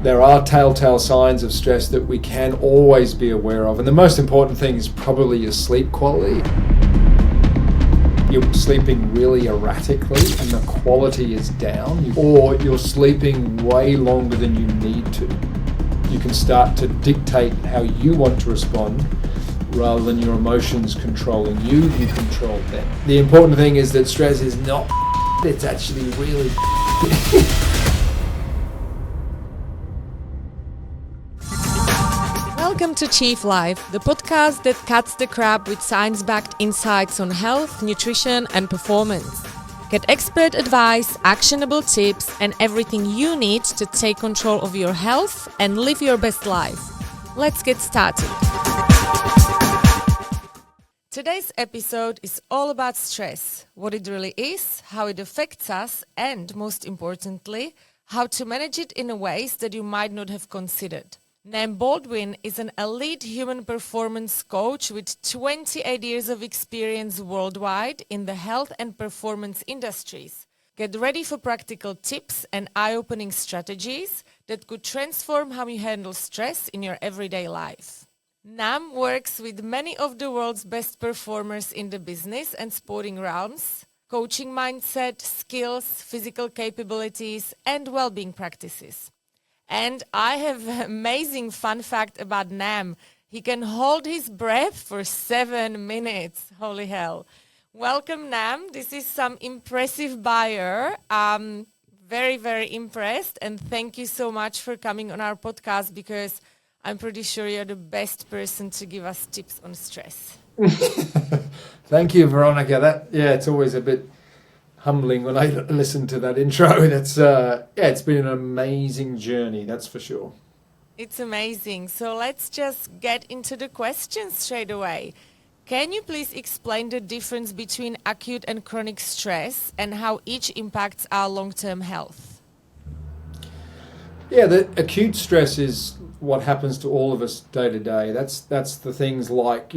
there are telltale signs of stress that we can always be aware of. And the most important thing is probably your sleep quality. You're sleeping really erratically and the quality is down, or you're sleeping way longer than you need to. You can start to dictate how you want to respond rather than your emotions controlling you. You control them. The important thing is that stress is not it's actually really Welcome to Chief Life, the podcast that cuts the crap with science-backed insights on health, nutrition and performance. Get expert advice, actionable tips and everything you need to take control of your health and live your best life. Let's get started. Today's episode is all about stress, what it really is, how it affects us and, most importantly, how to manage it in ways that you might not have considered. Nam Baldwin is an elite human performance coach with 28 years of experience worldwide in the health and performance industries. Get ready for practical tips and eye-opening strategies that could transform how you handle stress in your everyday life. Nam works with many of the world's best performers in the business and sporting realms, coaching mindset, skills, physical capabilities, and well-being practices. And I have an amazing fun fact about Nam. He can hold his breath for 7 minutes. Holy hell. Welcome, Nam. This is some impressive buyer. Very, very impressed. And thank you so much for coming on our podcast because I'm pretty sure you're the best person to give us tips on stress. Thank you, Veronica. It's always a bit humbling when I listen to that intro. That's it's been an amazing journey, that's for sure. It's amazing. So let's just get into the questions straight away. Can you please explain the difference between acute and chronic stress and how each impacts our long-term health? Yeah, the acute stress is what happens to all of us day to day. That's the things like,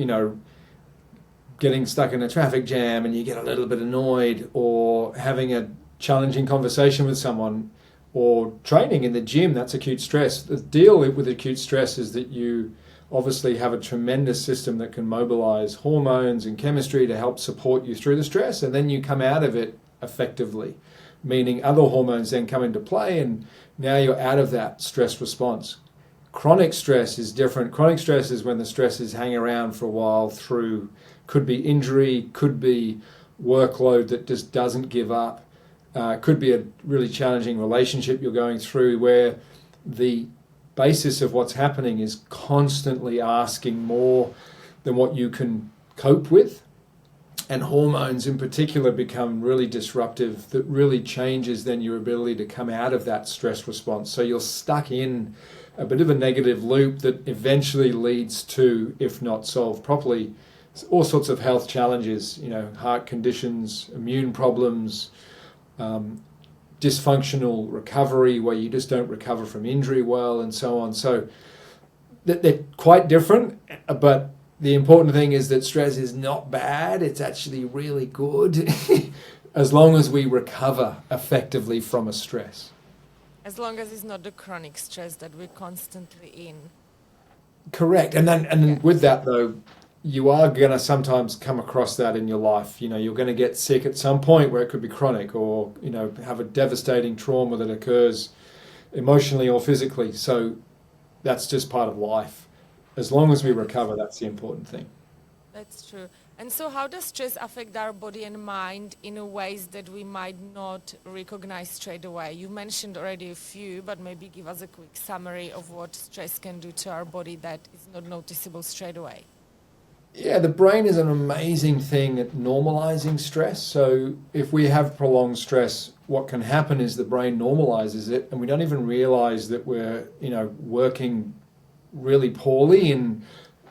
getting stuck in a traffic jam and you get a little bit annoyed, or having a challenging conversation with someone, or training in the gym. That's acute stress. The deal with acute stress is that you obviously have a tremendous system that can mobilize hormones and chemistry to help support you through the stress, and then you come out of it effectively, meaning other hormones then come into play and now you're out of that stress response. Chronic stress is different. Chronic stress is when the stresses hang around for a while through, could be injury, could be workload that just doesn't give up, could be a really challenging relationship you're going through where the basis of what's happening is constantly asking more than what you can cope with. And hormones in particular become really disruptive. That really changes then your ability to come out of that stress response. So you're stuck in a bit of a negative loop that eventually leads to, if not solved properly, all sorts of health challenges, heart conditions, immune problems, dysfunctional recovery where you just don't recover from injury well, and so on. So they're quite different, but the important thing is that stress is not bad. It's actually really good as long as we recover effectively from a stress. As long as it's not the chronic stress that we're constantly in. Correct. And then with that, though, you are going to sometimes come across that in your life. You're going to get sick at some point where it could be chronic, or, have a devastating trauma that occurs emotionally or physically. So that's just part of life. As long as we recover, that's the important thing. That's true. And so how does stress affect our body and mind in ways that we might not recognize straight away? You mentioned already a few, but maybe give us a quick summary of what stress can do to our body that is not noticeable straight away. Yeah, the brain is an amazing thing at normalizing stress. So if we have prolonged stress, what can happen is the brain normalizes it and we don't even realize that we're, working really poorly in,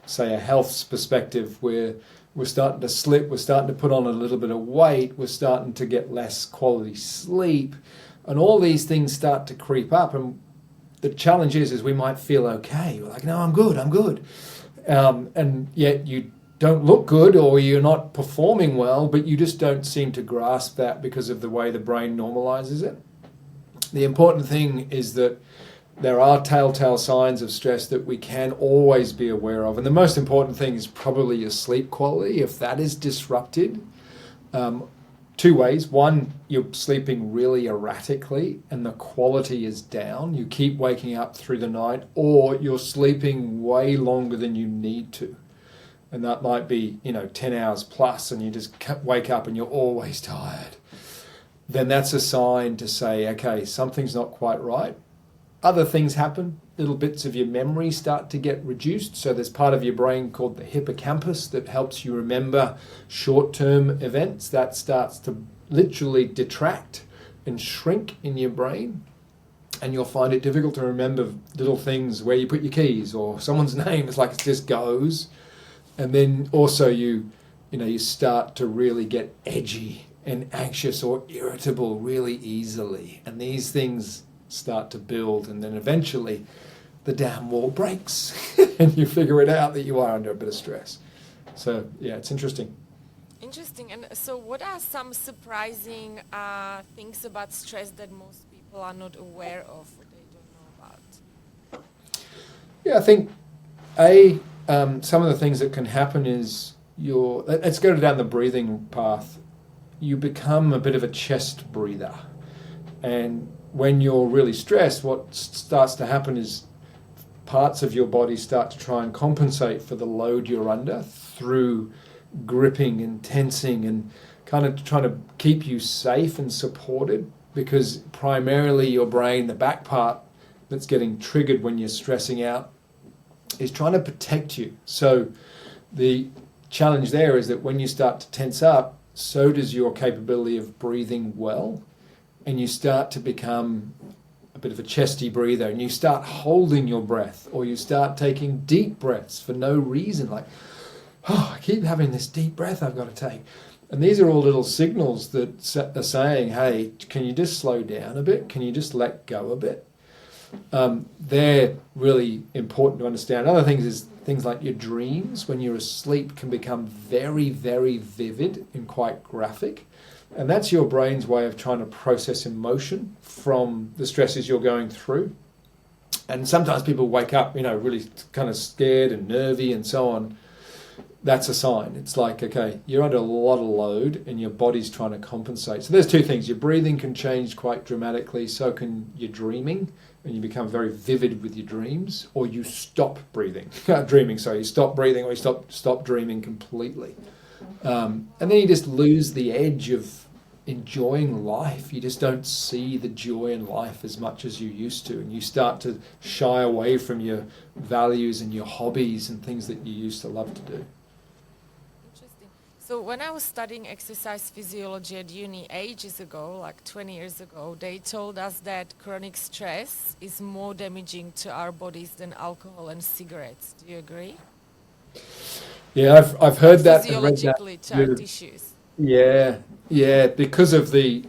say, a health perspective, where we're starting to slip, we're starting to put on a little bit of weight, we're starting to get less quality sleep, and all these things start to creep up. And the challenge is we might feel okay. We're like, no, I'm good. And yet you don't look good, or you're not performing well, but you just don't seem to grasp that because of the way the brain normalizes it. The important thing is that there are telltale signs of stress that we can always be aware of. And the most important thing is probably your sleep quality. If that is disrupted, two ways. One, you're sleeping really erratically and the quality is down. You keep waking up through the night, or you're sleeping way longer than you need to. And that might be, 10 hours plus, and you just wake up and you're always tired. Then that's a sign to say, okay, something's not quite right. Other things happen. Little bits of your memory start to get reduced. So there's part of your brain called the hippocampus that helps you remember short-term events. That starts to literally detract and shrink in your brain. And you'll find it difficult to remember little things, where you put your keys or someone's name. It's like it just goes. And then also you start to really get edgy and anxious or irritable really easily. And these things start to build, and then eventually the damn wall breaks and you figure it out that you are under a bit of stress. So yeah, it's interesting. Interesting. And so what are some surprising things about stress that most people are not aware of, or they don't know about? Yeah, I think some of the things that can happen is let's go down the breathing path. You become a bit of a chest breather, and when you're really stressed, what starts to happen is parts of your body start to try and compensate for the load you're under through gripping and tensing and kind of trying to keep you safe and supported, because primarily your brain, the back part that's getting triggered when you're stressing out, is trying to protect you. So the challenge there is that when you start to tense up, so does your capability of breathing well. And you start to become a bit of a chesty breather, and you start holding your breath, or you start taking deep breaths for no reason, like, I keep having this deep breath I've got to take. And these are all little signals that are saying, hey, can you just slow down a bit? Can you just let go a bit? They're really important to understand. Other things is things like your dreams when you're asleep can become very, very vivid and quite graphic. And that's your brain's way of trying to process emotion from the stresses you're going through. And sometimes people wake up, really kind of scared and nervy and so on. That's a sign. It's like, okay, you're under a lot of load and your body's trying to compensate. So there's two things. Your breathing can change quite dramatically. So can your dreaming, and you become very vivid with your dreams, or you stop dreaming. So you stop breathing, or you stop dreaming completely. And then you just lose the edge of enjoying life. You just don't see the joy in life as much as you used to, and you start to shy away from your values and your hobbies and things that you used to love to do. Interesting. So when I was studying exercise physiology at uni ages ago, like 20 years ago, they told us that chronic stress is more damaging to our bodies than alcohol and cigarettes. Do you agree? Yeah, I've heard that. Physiologically to our tissues. Yeah, because of the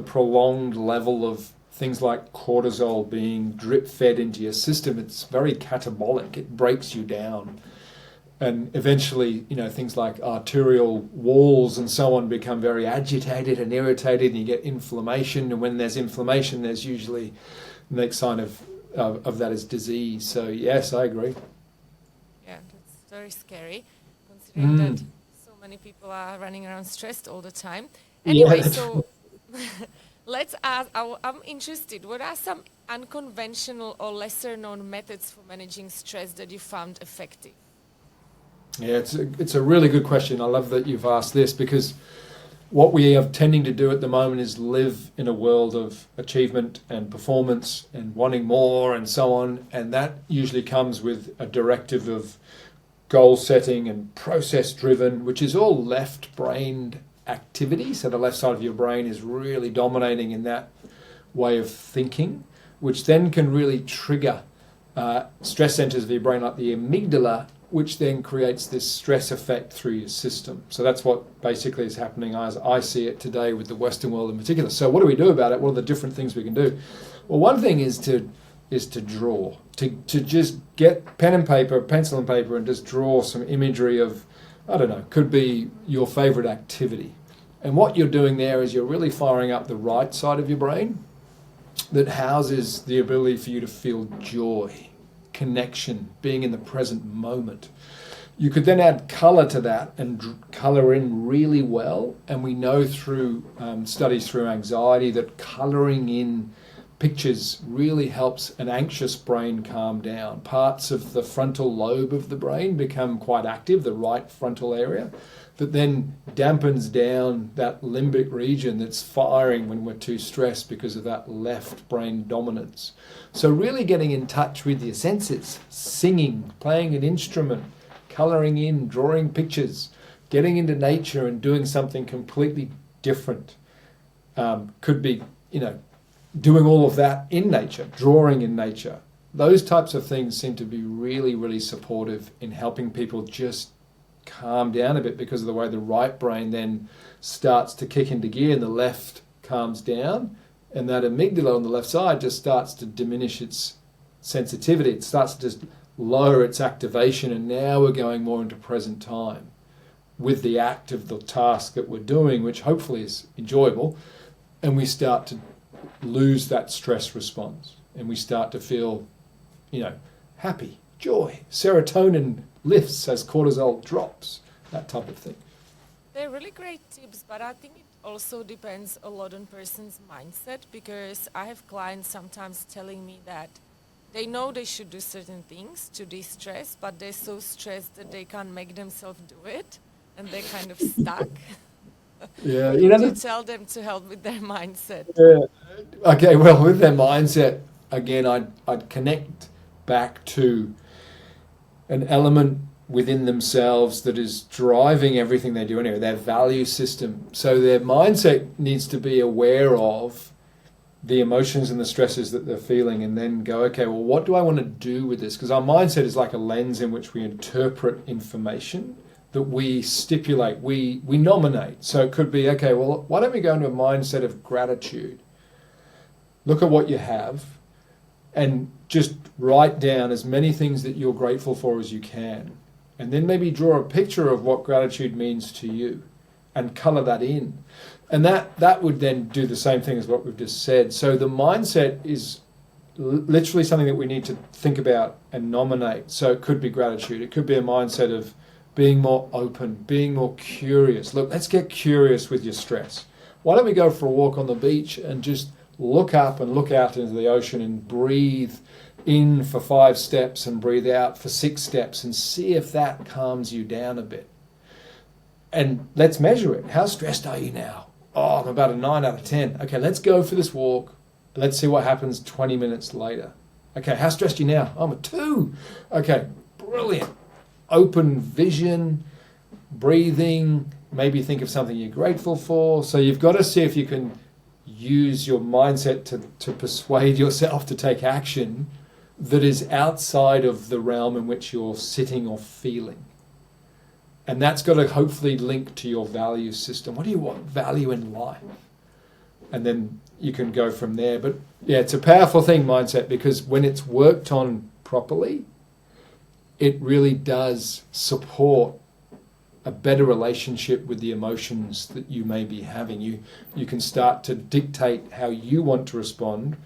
prolonged level of things like cortisol being drip fed into your system, it's very catabolic. It breaks you down. And eventually, things like arterial walls and so on become very agitated and irritated, and you get inflammation. And when there's inflammation, there's usually the next sign of that is disease. So yes, I agree. Yeah, that's very scary, considering that so many people are running around stressed all the time. Anyway, so let's ask, I'm interested, what are some unconventional or lesser known methods for managing stress that you found effective? Yeah, it's a really good question. I love that you've asked this, because what we are tending to do at the moment is live in a world of achievement and performance and wanting more and so on, and that usually comes with a directive of goal setting and process driven, which is all left-brained activity. So the left side of your brain is really dominating in that way of thinking, which then can really trigger stress centers of your brain like the amygdala, which then creates this stress effect through your system. So that's what basically is happening as I see it today with the Western world in particular. So what do we do about it? What are the different things we can do? Well, one thing is to draw, to just get pen and paper, pencil and paper, and just draw some imagery of, I don't know, could be your favorite activity. And what you're doing there is you're really firing up the right side of your brain, that houses the ability for you to feel joy, connection, being in the present moment. You could then add colour to that and colour in really well. And we know through studies through anxiety that colouring in pictures really helps an anxious brain calm down. Parts of the frontal lobe of the brain become quite active, the right frontal area, that then dampens down that limbic region that's firing when we're too stressed because of that left brain dominance. So really getting in touch with your senses, singing, playing an instrument, colouring in, drawing pictures, getting into nature and doing something completely different. Could be, doing all of that in nature, drawing in nature. Those types of things seem to be really, really supportive in helping people just calm down a bit because of the way the right brain then starts to kick into gear and the left calms down, and that amygdala on the left side just starts to diminish its sensitivity. It starts to just lower its activation, and now we're going more into present time with the act of the task that we're doing, which hopefully is enjoyable, and we start to lose that stress response and we start to feel, happy, joy, serotonin lifts as cortisol drops, that type of thing. They're really great tips, but I think it also depends a lot on person's mindset, because I have clients sometimes telling me that they know they should do certain things to de-stress, but they're so stressed that they can't make themselves do it, and they're kind of stuck. Yeah, What would you tell them to help with their mindset? Yeah. Okay, well, with their mindset, again, I'd connect back to an element within themselves that is driving everything they do anyway, their value system. So their mindset needs to be aware of the emotions and the stresses that they're feeling, and then go, okay, well, what do I want to do with this? Because our mindset is like a lens in which we interpret information, that we stipulate, we nominate. So it could be, okay, well, why don't we go into a mindset of gratitude? Look at what you have and just write down as many things that you're grateful for as you can. And then maybe draw a picture of what gratitude means to you and colour that in. And that would then do the same thing as what we've just said. So the mindset is literally something that we need to think about and nominate. So it could be gratitude. It could be a mindset of being more open, being more curious. Look, let's get curious with your stress. Why don't we go for a walk on the beach and just look up and look out into the ocean and breathe in for 5 steps and breathe out for 6 steps and see if that calms you down a bit. And let's measure it. How stressed are you now? Oh, I'm about a 9 out of 10. Okay, let's go for this walk. Let's see what happens 20 minutes later. Okay, how stressed are you now? I'm a 2. Okay, brilliant. Open vision, breathing, maybe think of something you're grateful for. So you've got to see if you can use your mindset to persuade yourself to take action that is outside of the realm in which you're sitting or feeling. And that's got to hopefully link to your value system. What do you want? Value in life. And then you can go from there. But yeah, it's a powerful thing, mindset, because when it's worked on properly, it really does support a better relationship with the emotions that you may be having. You can start to dictate how you want to respond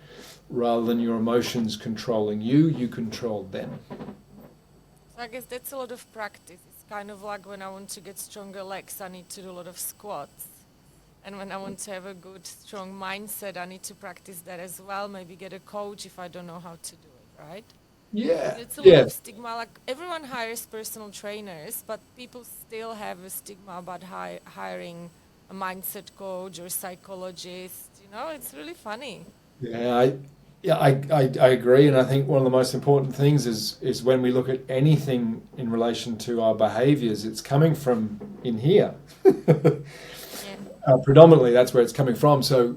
rather than your emotions controlling you. You control them. So I guess that's a lot of practice. It's kind of like when I want to get stronger legs, I need to do a lot of squats. And when I want to have a good, strong mindset, I need to practice that as well. Maybe get a coach if I don't know how to do it, right? Yeah. It's a lot of stigma. Like, everyone hires personal trainers, but people still have a stigma about hiring a mindset coach or psychologist. It's really funny. Yeah, I agree, and I think one of the most important things is when we look at anything in relation to our behaviours, it's coming from in here. Predominantly, that's where it's coming from. So,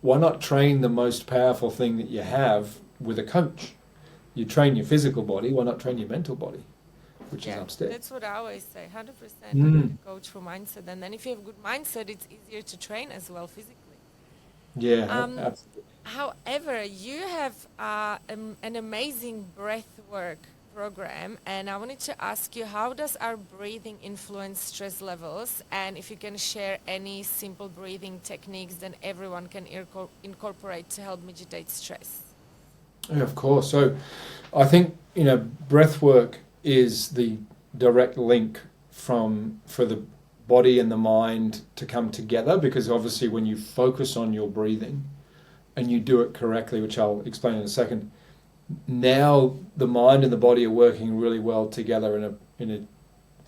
why not train the most powerful thing that you have with a coach? You train your physical body, why not train your mental body, which is upstairs? That's what I always say, 100% coach for mindset. And then if you have a good mindset, it's easier to train as well physically. Yeah, absolutely. However, you have an amazing breath work program, and I wanted to ask you, how does our breathing influence stress levels, and if you can share any simple breathing techniques that everyone can incorporate to help mitigate stress? Yeah, of course. So I think, breath work is the direct link for the body and the mind to come together, because obviously when you focus on your breathing and you do it correctly, which I'll explain in a second, now the mind and the body are working really well together in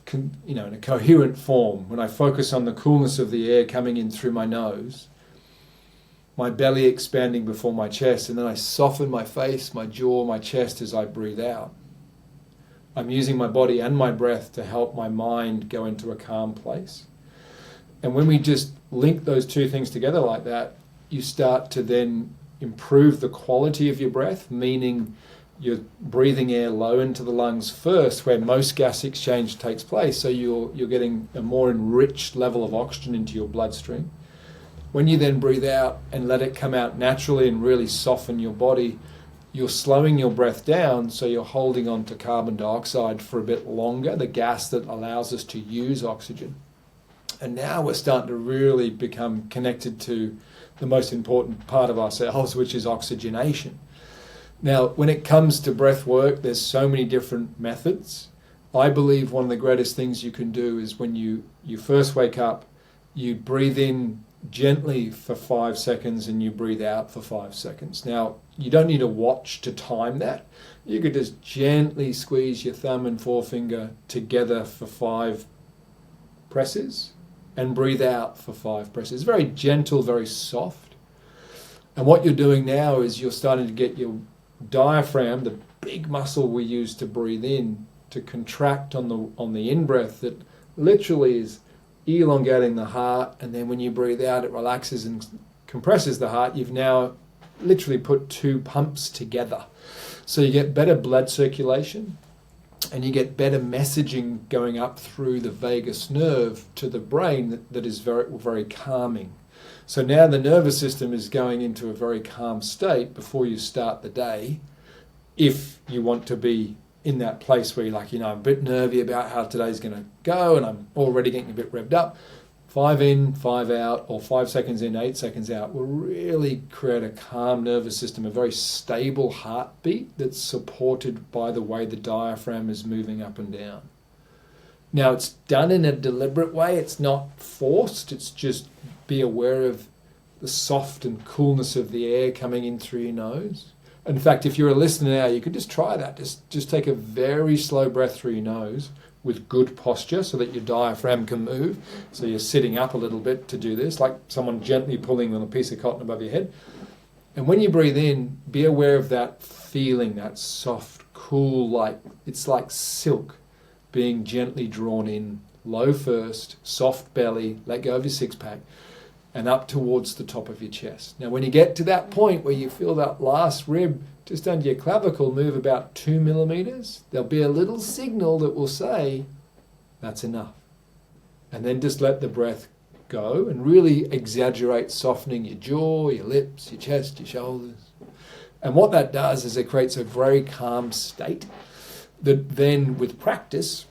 a coherent form. When I focus on the coolness of the air coming in through my nose, my belly expanding before my chest, and then I soften my face, my jaw, my chest as I breathe out. I'm using my body and my breath to help my mind go into a calm place. And when we just link those two things together like that, you start to then improve the quality of your breath, meaning you're breathing air low into the lungs first, where most gas exchange takes place, so you're getting a more enriched level of oxygen into your bloodstream. When you then breathe out and let it come out naturally and really soften your body, you're slowing your breath down, so you're holding on to carbon dioxide for a bit longer, the gas that allows us to use oxygen. And now we're starting to really become connected to the most important part of ourselves, which is oxygenation. Now, when it comes to breath work, there's so many different methods. I believe one of the greatest things you can do is when you first wake up, you breathe in gently for 5 seconds and you breathe out for 5 seconds. Now, you don't need a watch to time that. You could just gently squeeze your thumb and forefinger together for 5 presses and breathe out for 5 presses. Very gentle, very soft. And what you're doing now is you're starting to get your diaphragm, the big muscle we use to breathe in, to contract on the in-breath that literally is elongating the heart, and then when you breathe out it relaxes and compresses the heart. You've now literally put 2 pumps together. So you get better blood circulation and you get better messaging going up through the vagus nerve to the brain that is very, very calming. So now the nervous system is going into a very calm state before you start the day, if you want to be in that place where you're like, I'm a bit nervy about how today's going to go and I'm already getting a bit revved up. 5 in, 5 out, or 5 seconds in, 8 seconds out will really create a calm nervous system, a very stable heartbeat that's supported by the way the diaphragm is moving up and down. Now, it's done in a deliberate way. It's not forced. It's just be aware of the soft and coolness of the air coming in through your nose. In fact, if you're a listener now, you could just try that. Just take a very slow breath through your nose with good posture so that your diaphragm can move. So you're sitting up a little bit to do this, like someone gently pulling on a piece of cotton above your head. And when you breathe in, be aware of that feeling, that soft, cool, it's like silk being gently drawn in, low first, soft belly, let go of your six-pack, and up towards the top of your chest. Now, when you get to that point where you feel that last rib just under your clavicle move about 2 millimeters, there'll be a little signal that will say, that's enough. And then just let the breath go and really exaggerate softening your jaw, your lips, your chest, your shoulders. And what that does is it creates a very calm state that then, with practice,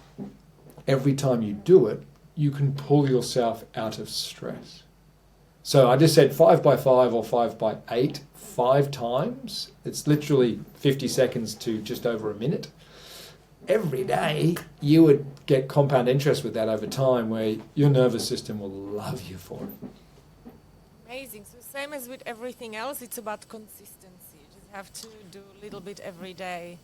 every time you do it, you can pull yourself out of stress. So I just said 5 by 5 or 5 by 8, 5 times. It's literally 50 seconds to just over a minute. Every day, you would get compound interest with that over time, where your nervous system will love you for it. Amazing. So same as with everything else, it's about consistency. You just have to do a little bit every day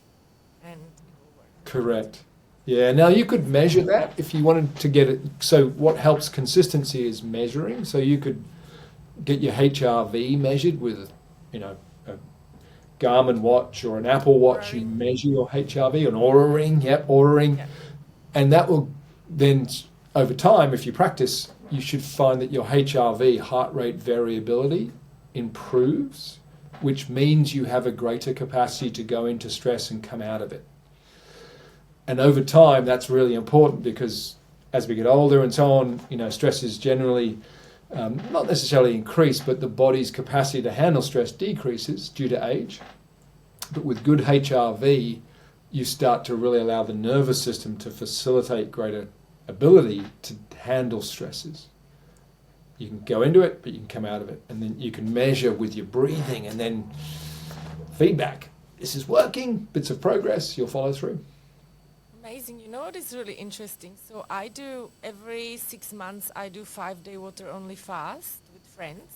and it will work. Correct. Yeah, now you could measure that if you wanted to get it. So what helps consistency is measuring. So you could get your HRV measured with, a Garmin watch or an Apple watch. You measure your HRV, an Oura ring, Oura ring. Yeah. And that will then, over time, if you practice, you should find that your HRV, heart rate variability, improves, which means you have a greater capacity to go into stress and come out of it. And over time, that's really important, because as we get older and so on, stress is generally not necessarily increased, but the body's capacity to handle stress decreases due to age. But with good HRV, you start to really allow the nervous system to facilitate greater ability to handle stresses. You can go into it, but you can come out of it. And then you can measure with your breathing and then feedback. This is working, bits of progress, you'll follow through. Amazing. You know what is really interesting? So I do, every 6 months, I do 5-day water only fast with friends.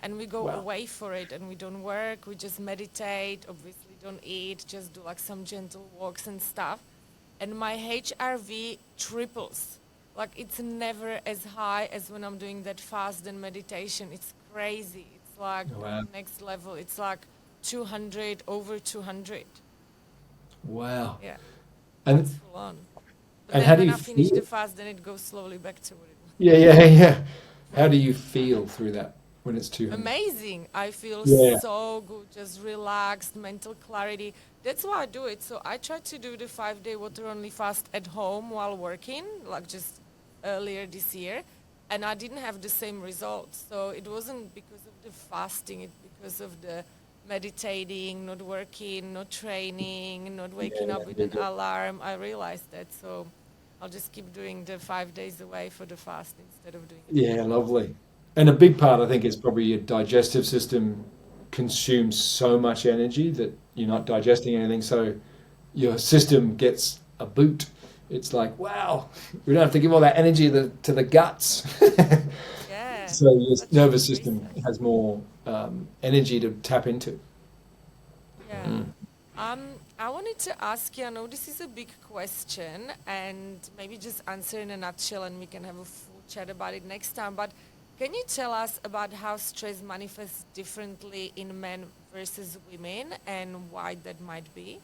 And we go away for it, and we don't work, we just meditate, obviously don't eat, just do like some gentle walks and stuff. And my HRV triples. Like, it's never as high as when I'm doing that fast and meditation. It's crazy. It's like next level. It's like 200, over 200. Wow. Yeah. And that's full on. But and then how do when you I finish feel? the fast, then it goes slowly back to what it was. Yeah. How do you feel through that when it's 200? Amazing. I feel so good, just relaxed, mental clarity. That's why I do it. So I try to do the 5-day water only fast at home while working, like just earlier this year, and I didn't have the same results. So it wasn't because of the fasting, it's because of the meditating, not working, not training, not waking up with an alarm. I realized that. So I'll just keep doing the 5 days away for the fast instead of doing it. Yeah, lovely. And a big part, I think, is probably your digestive system consumes so much energy that you're not digesting anything. So your system gets a boot. It's like, wow, we don't have to give all that energy to the guts. Yeah. So your nervous system has more energy to tap into. Yeah. I wanted to ask you, I know this is a big question, and maybe just answer in a nutshell and we can have a full chat about it next time, but can you tell us about how stress manifests differently in men versus women and why that might be?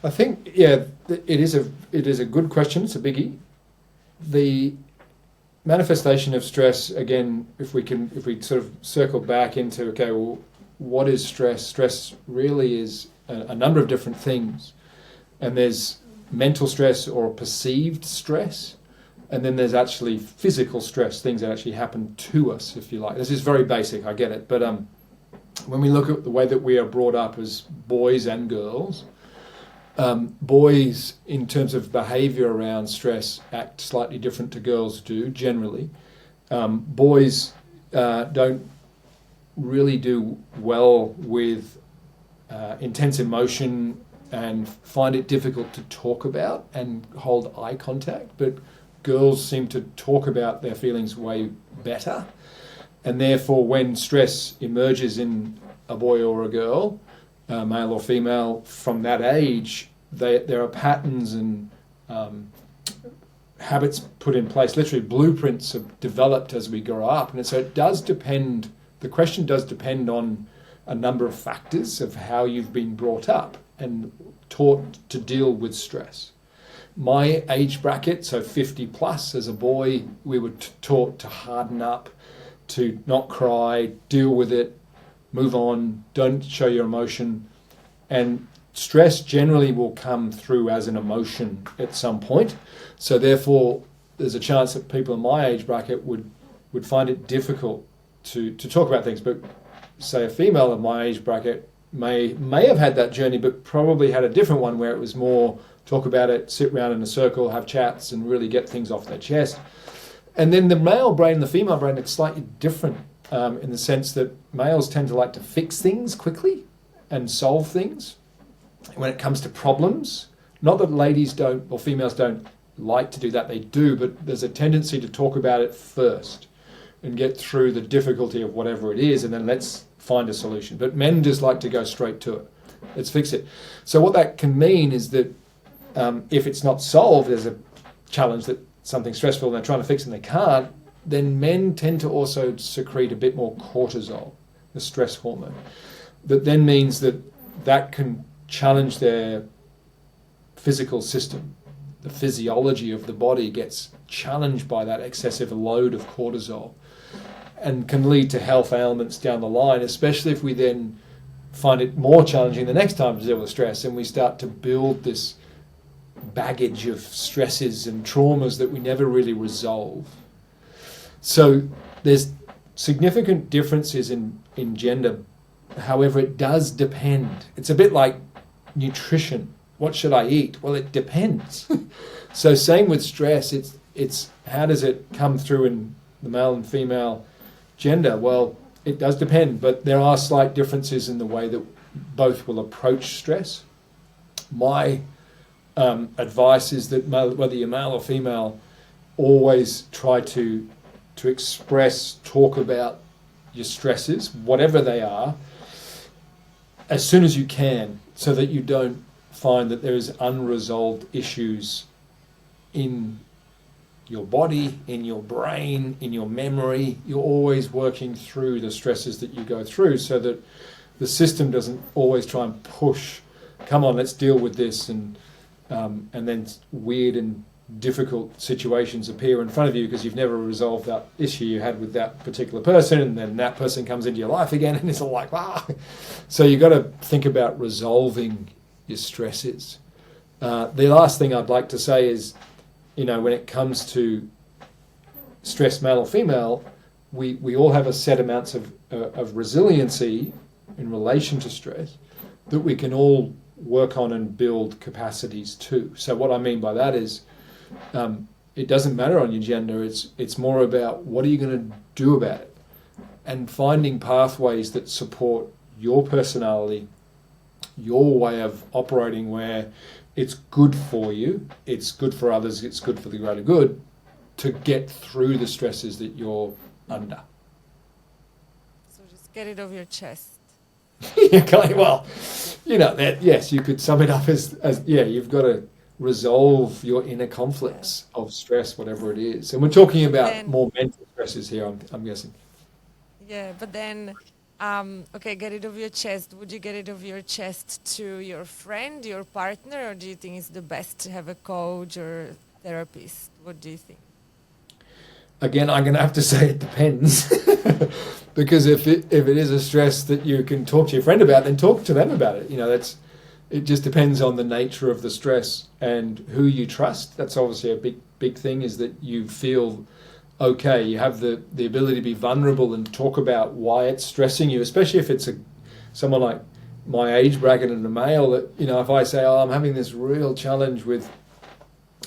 I think, it is a good question. It's a biggie. The manifestation of stress, again, if we sort of circle back into, okay, well, what is stress? Stress really is a number of different things. And there's mental stress or perceived stress. And then there's actually physical stress, things that actually happen to us, if you like. This is very basic, I get it. But when we look at the way that we are brought up as boys and girls, boys, in terms of behavior around stress, act slightly different to girls do, generally. Boys don't really do well with intense emotion and find it difficult to talk about and hold eye contact, but girls seem to talk about their feelings way better. And therefore, when stress emerges in a boy or a girl, male or female, from that age, there are patterns and habits put in place, literally blueprints are developed as we grow up. And so it does depend, the question does depend on a number of factors of how you've been brought up and taught to deal with stress. My age bracket, so 50 plus, as a boy, we were taught to harden up, to not cry, deal with it, move on, don't show your emotion. And stress generally will come through as an emotion at some point. So therefore, there's a chance that people in my age bracket would find it difficult to talk about things. But say a female in my age bracket may have had that journey, but probably had a different one where it was more talk about it, sit around in a circle, have chats, and really get things off their chest. And then the male brain, the female brain, it's slightly different in the sense that males tend to like to fix things quickly and solve things when it comes to problems. Not that ladies don't or females don't like to do that, they do, but there's a tendency to talk about it first and get through the difficulty of whatever it is, and then let's find a solution. But men just like to go straight to it. Let's fix it. So what that can mean is that if it's not solved, there's a challenge that something's stressful and they're trying to fix it and they can't, then men tend to also secrete a bit more cortisol, the stress hormone. That then means that can challenge their physical system. The physiology of the body gets challenged by that excessive load of cortisol and can lead to health ailments down the line, especially if we then find it more challenging the next time to deal with stress and we start to build this baggage of stresses and traumas that we never really resolve. So there's significant differences in gender. However, it does depend. It's a bit like nutrition. What should I eat? Well, it depends. So same with stress. It's how does it come through in the male and female gender? Well, it does depend, but there are slight differences in the way that both will approach stress. My advice is that whether you're male or female, always try to express, talk about your stresses, whatever they are, as soon as you can, so that you don't find that there is unresolved issues in your body, in your brain, in your memory. You're always working through the stresses that you go through, so that the system doesn't always try and push, come on, let's deal with this, and then weird and difficult situations appear in front of you because you've never resolved that issue you had with that particular person, and then that person comes into your life again, and it's all like, So you've got to think about resolving your stresses. The last thing I'd like to say is, when it comes to stress, male or female, we all have a set amounts of resiliency in relation to stress that we can all work on and build capacities to. So what I mean by that is, it doesn't matter on your gender. It's more about what are you going to do about it, and finding pathways that support your personality, your way of operating, where it's good for you, it's good for others, it's good for the greater good, to get through the stresses that you're under. So just get it off your chest. Okay, well, that, yes, you could sum it up as you've got to resolve your inner conflicts of stress, whatever it is. And we're talking about more mental stresses here, I'm guessing. Yeah, but then, get it off your chest. Would you get it off your chest to your friend, your partner, or do you think it's the best to have a coach or therapist? What do you think? Again, I'm going to have to say it depends. Because if it is a stress that you can talk to your friend about, then talk to them about it. It just depends on the nature of the stress and who you trust. That's obviously a big thing, is that you feel okay. You have the ability to be vulnerable and talk about why it's stressing you, especially if it's someone like my age bracket and a male, that, if I say, I'm having this real challenge with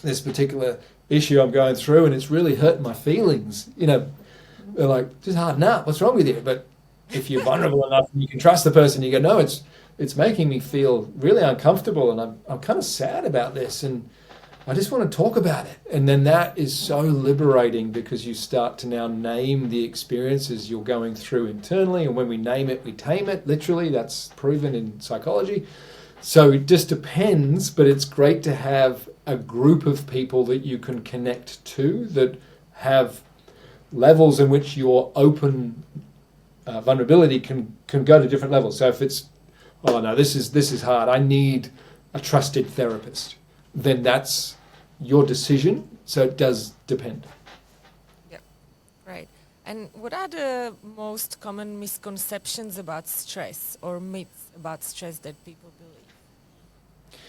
this particular issue I'm going through and it's really hurting my feelings, they're like, just harden up, what's wrong with you? But if you're vulnerable enough and you can trust the person, you go, no, it's making me feel really uncomfortable, and I'm kind of sad about this, and I just want to talk about it. And then that is so liberating, because you start to now name the experiences you're going through internally, and when we name it, we tame it, literally. That's proven in psychology. So it just depends, but it's great to have a group of people that you can connect to, that have levels in which your open vulnerability can go to different levels. So if it's, oh no, this is hard, I need a trusted therapist, then that's your decision. So it does depend. Yeah, right. And what are the most common misconceptions about stress or myths about stress that people believe?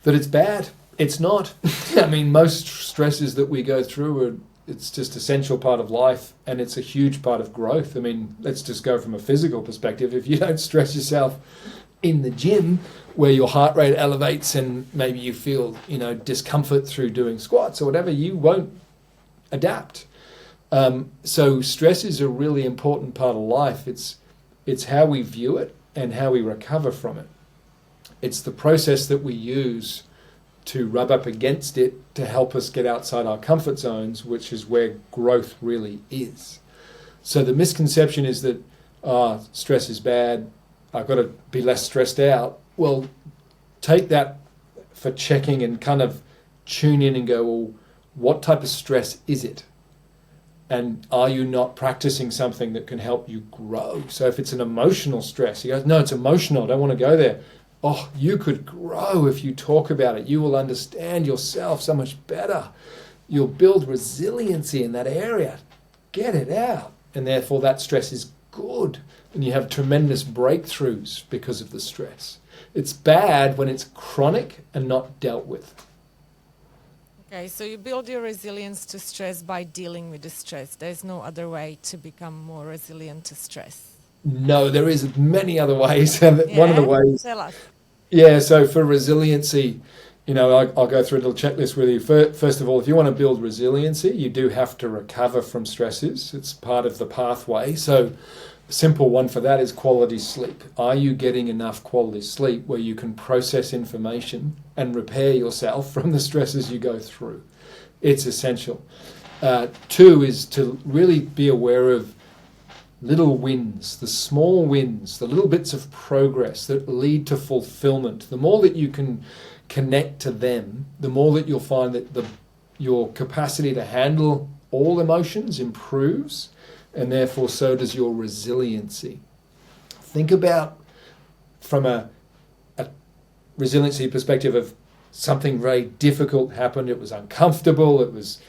That it's bad. It's not. I mean, most stresses that we go through it's just essential part of life, and it's a huge part of growth. I mean, let's just go from a physical perspective. If you don't stress yourself in the gym, where your heart rate elevates and maybe you feel, discomfort through doing squats or whatever, you won't adapt. So stress is a really important part of life. It's how we view it and how we recover from it. It's the process that we use to rub up against it to help us get outside our comfort zones, which is where growth really is. So the misconception is that stress is bad, I've got to be less stressed out. Well, take that for checking and kind of tune in and go, well, what type of stress is it? And are you not practicing something that can help you grow? So if it's an emotional stress, you go, no, it's emotional, I don't want to go there. Oh, you could grow if you talk about it. You will understand yourself so much better. You'll build resiliency in that area. Get it out. And therefore that stress is good. And you have tremendous breakthroughs because of the stress. It's bad when it's chronic and not dealt with. Okay, so you build your resilience to stress by dealing with the stress. There's no other way to become more resilient to stress. No, there is many other ways. One of the ways, tell us. Yeah, so for resiliency, I'll go through a little checklist with you. First of all, if you want to build resiliency, you do have to recover from stresses. It's part of the pathway. So a simple one for that is quality sleep. Are you getting enough quality sleep where you can process information and repair yourself from the stresses you go through? It's essential. Two is to really be aware of little wins, the small wins, the little bits of progress that lead to fulfillment. The more that you can connect to them, the more that you'll find that your capacity to handle all emotions improves, and therefore so does your resiliency. Think about from a resiliency perspective of something very difficult happened, it was uncomfortable, it was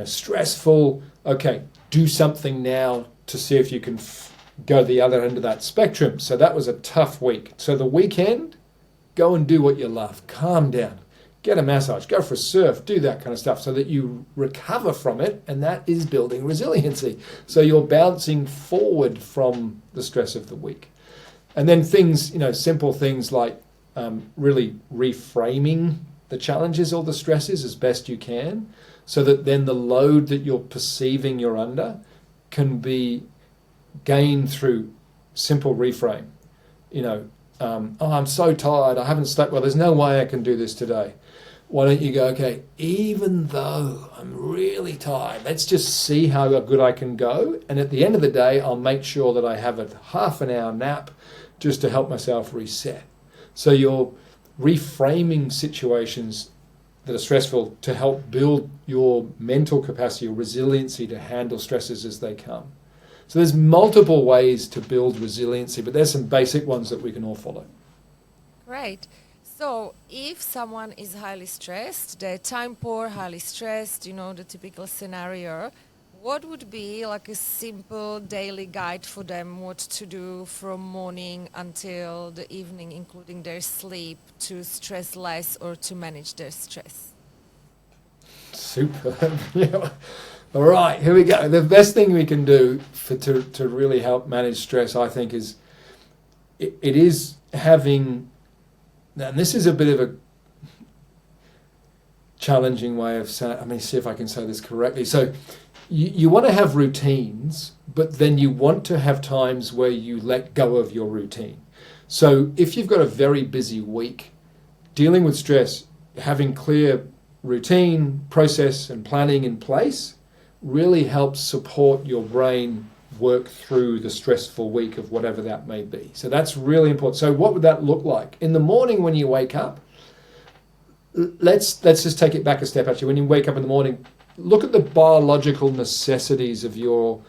stressful. Okay, do something now to see if you can go the other end of that spectrum. So that was a tough week. So the weekend, go and do what you love. Calm down. Get a massage. Go for a surf. Do that kind of stuff so that you recover from it. And that is building resiliency. So you're bouncing forward from the stress of the week. And then things, simple things like really reframing the challenges or the stresses as best you can, so that then the load that you're perceiving you're under can be gained through simple reframe. I'm so tired, I haven't slept well, there's no way I can do this today. Why don't you go, okay, even though I'm really tired, let's just see how good I can go. And at the end of the day, I'll make sure that I have a half an hour nap just to help myself reset. So you're reframing situations that are stressful to help build your mental capacity, your resiliency to handle stresses as they come. So there's multiple ways to build resiliency, but there's some basic ones that we can all follow. Great. So if someone is highly stressed, they're time poor, highly stressed, the typical scenario, what would be like a simple daily guide for them what to do from morning until the evening, including their sleep, to stress less or to manage their stress? Super. All right, here we go. The best thing we can do to really help manage stress, I think, is it is having, and this is a bit of a challenging way of saying, let me see if I can say this correctly. So you want to have routines, but then you want to have times where you let go of your routine. So if you've got a very busy week, dealing with stress, having clear routine, process and planning in place really helps support your brain work through the stressful week of whatever that may be. So that's really important. So what would that look like? In the morning when you wake up, let's just take it back a step actually. When you wake up in the morning, look at the biological necessities of your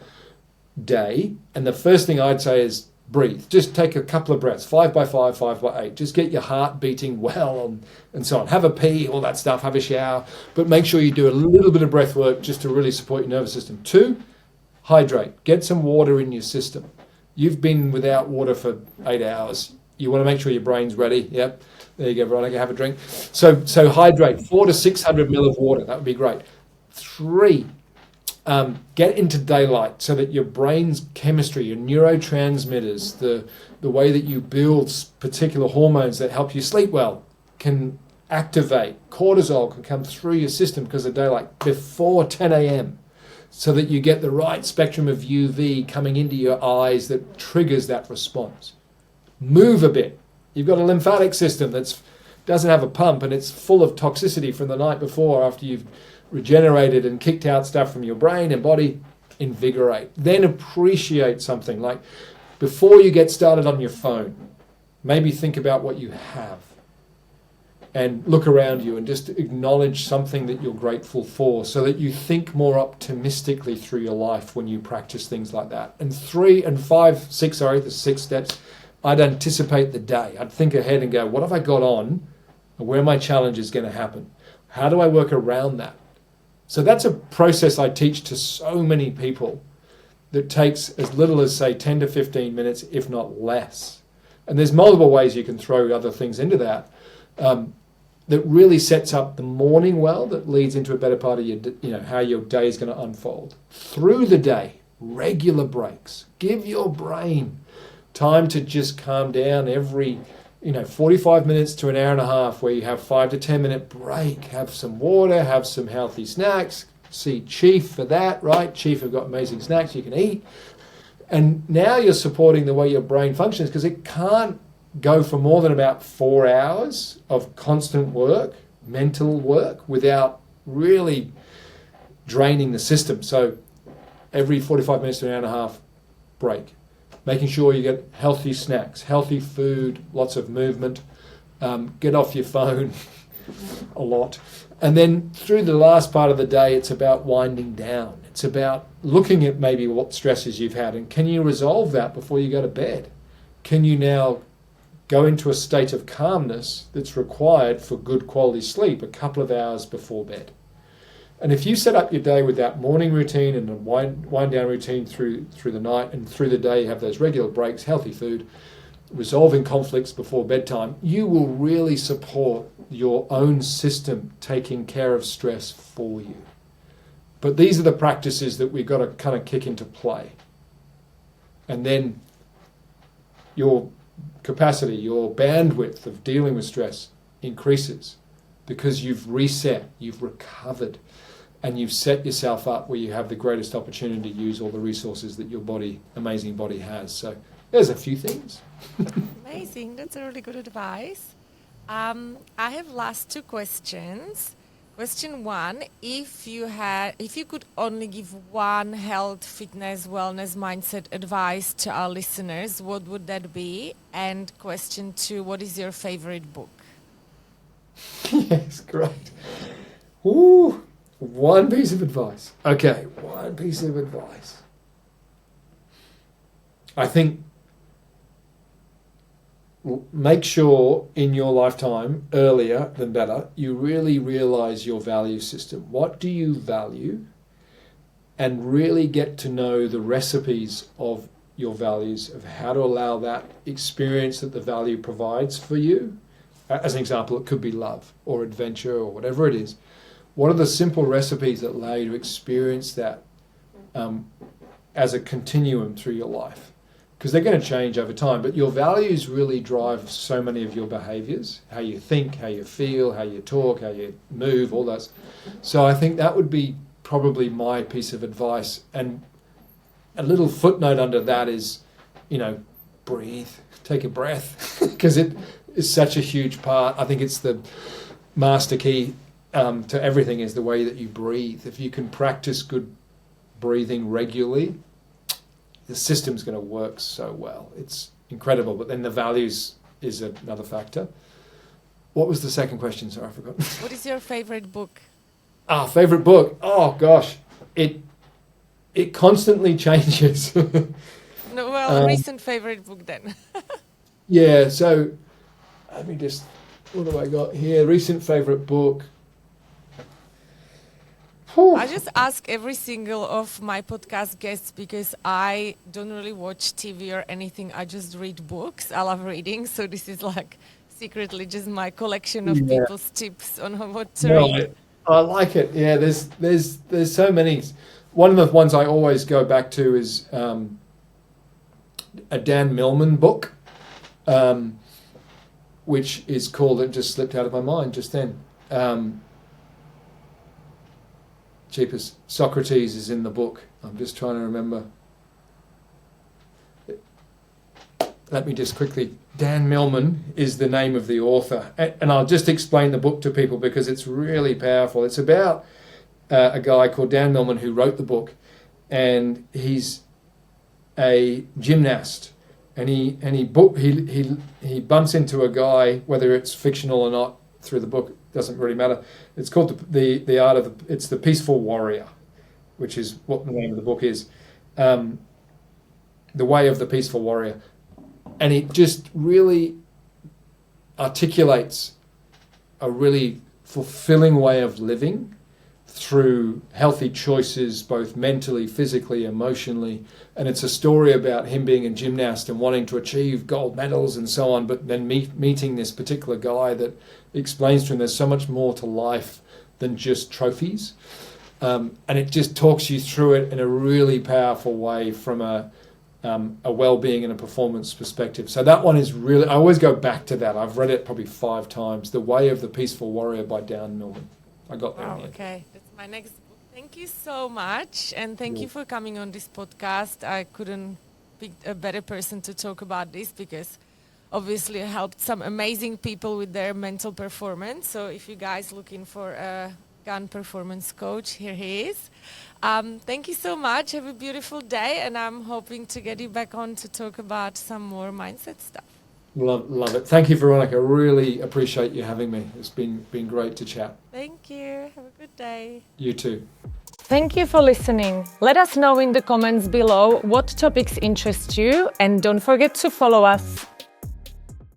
day. And the first thing I'd say is breathe. Just take a couple of breaths, 5 by 5, 5 by 8. Just get your heart beating well and so on. Have a pee, all that stuff, have a shower. But make sure you do a little bit of breath work just to really support your nervous system. 2, hydrate. Get some water in your system. You've been without water for 8 hours. You want to make sure your brain's ready. Yep. There you go, Veronica, have a drink. So hydrate, 400 to 600 ml of water. That would be great. 3, get into daylight so that your brain's chemistry, your neurotransmitters, the way that you build particular hormones that help you sleep well can activate. Cortisol can come through your system because of daylight before 10 a.m. so that you get the right spectrum of UV coming into your eyes that triggers that response. Move a bit. You've got a lymphatic system that doesn't have a pump and it's full of toxicity from the night before after you've regenerated and kicked out stuff from your brain and body. Invigorate. Then appreciate something. Like before you get started on your phone, maybe think about what you have and look around you and just acknowledge something that you're grateful for so that you think more optimistically through your life when you practice things like that. And the 6 steps, I'd anticipate the day. I'd think ahead and go, what have I got on and where my challenge is going to happen? How do I work around that? So that's a process I teach to so many people that takes as little as, say, 10 to 15 minutes, if not less. And there's multiple ways you can throw other things into that. That really sets up the morning well, that leads into a better part of your, how your day is going to unfold. Through the day, regular breaks. Give your brain time to just calm down every 45 minutes to an hour and a half where you have 5 to 10 minute break, have some water, have some healthy snacks. See Chief for that, right? Chief have got amazing snacks you can eat. And now you're supporting the way your brain functions, because it can't go for more than about 4 hours of constant work, mental work, without really draining the system. So every 45 minutes to an hour and a half break. Making sure you get healthy snacks, healthy food, lots of movement, get off your phone a lot. And then through the last part of the day, it's about winding down. It's about looking at maybe what stresses you've had, and can you resolve that before you go to bed? Can you now go into a state of calmness that's required for good quality sleep a couple of hours before bed? And if you set up your day with that morning routine and a wind down routine through the night, and through the day you have those regular breaks, healthy food, resolving conflicts before bedtime, you will really support your own system taking care of stress for you. But these are the practices that we've got to kind of kick into play. And then your capacity, your bandwidth of dealing with stress increases, because you've reset, you've recovered, and you've set yourself up where you have the greatest opportunity to use all the resources that your amazing body has. So there's a few things. Amazing. That's a really good advice. I have last 2 questions. Question 1, if you could only give one health, fitness, wellness, mindset advice to our listeners, what would that be? And question 2, what is your favorite book? Yes, great. Ooh, one piece of advice. Okay, one piece of advice. I think make sure in your lifetime, earlier than better, you really realize your value system. What do you value? And really get to know the recipes of your values, of how to allow that experience that the value provides for you. As an example, it could be love or adventure or whatever it is. What are the simple recipes that allow you to experience that as a continuum through your life? Because they're going to change over time, but your values really drive so many of your behaviors, how you think, how you feel, how you talk, how you move, all those. So I think that would be probably my piece of advice. And a little footnote under that is, breathe, take a breath, because it is such a huge part. I think it's the master key to everything, is the way that you breathe. If you can practice good breathing regularly, the system's going to work so well. It's incredible. But then the values is another factor. What was the second question? Sorry, I forgot. What is your favorite book? Favorite book. Oh gosh, it constantly changes. Recent favorite book then. Yeah. So let me just. What have I got here? Recent favorite book. I just ask every single of my podcast guests, because I don't really watch TV or anything. I just read books. I love reading. So this is like secretly just my collection of people's tips on what to read. I like it. Yeah, there's so many. One of the ones I always go back to is a Dan Millman book, which is called, it just slipped out of my mind just then. Cheapest Socrates is in the book. I'm just trying to remember. Let me just quickly. Dan Millman is the name of the author, and I'll just explain the book to people because it's really powerful. It's about a guy called Dan Millman who wrote the book, and he's a gymnast, and he bumps into a guy, whether it's fictional or not, through the book. Doesn't really matter. It's called the art of it's the peaceful warrior, which is what the name of the book is. The way of the peaceful warrior, and it just really articulates a really fulfilling way of living through healthy choices, both mentally, physically, emotionally. And it's a story about him being a gymnast and wanting to achieve gold medals and so on, but then meeting this particular guy that explains to him there's so much more to life than just trophies. And it just talks you through it in a really powerful way from a a well-being and a performance perspective. So that one is really, I always go back to that. I've read it probably 5 times. The Way of the Peaceful Warrior by Dan Millman. I got there. Wow, okay. That's my next book. Thank you so much. And thank you for coming on this podcast. I couldn't pick a better person to talk about this because obviously I helped some amazing people with their mental performance. So if you guys looking for a gun performance coach, here he is. Thank you so much. Have a beautiful day, and I'm hoping to get you back on to talk about some more mindset stuff. Love it. Thank you, Veronica. Really appreciate you having me. It's been great to chat. Thank you. Have a good day. You too. Thank you for listening. Let us know in the comments below what topics interest you, and don't forget to follow us.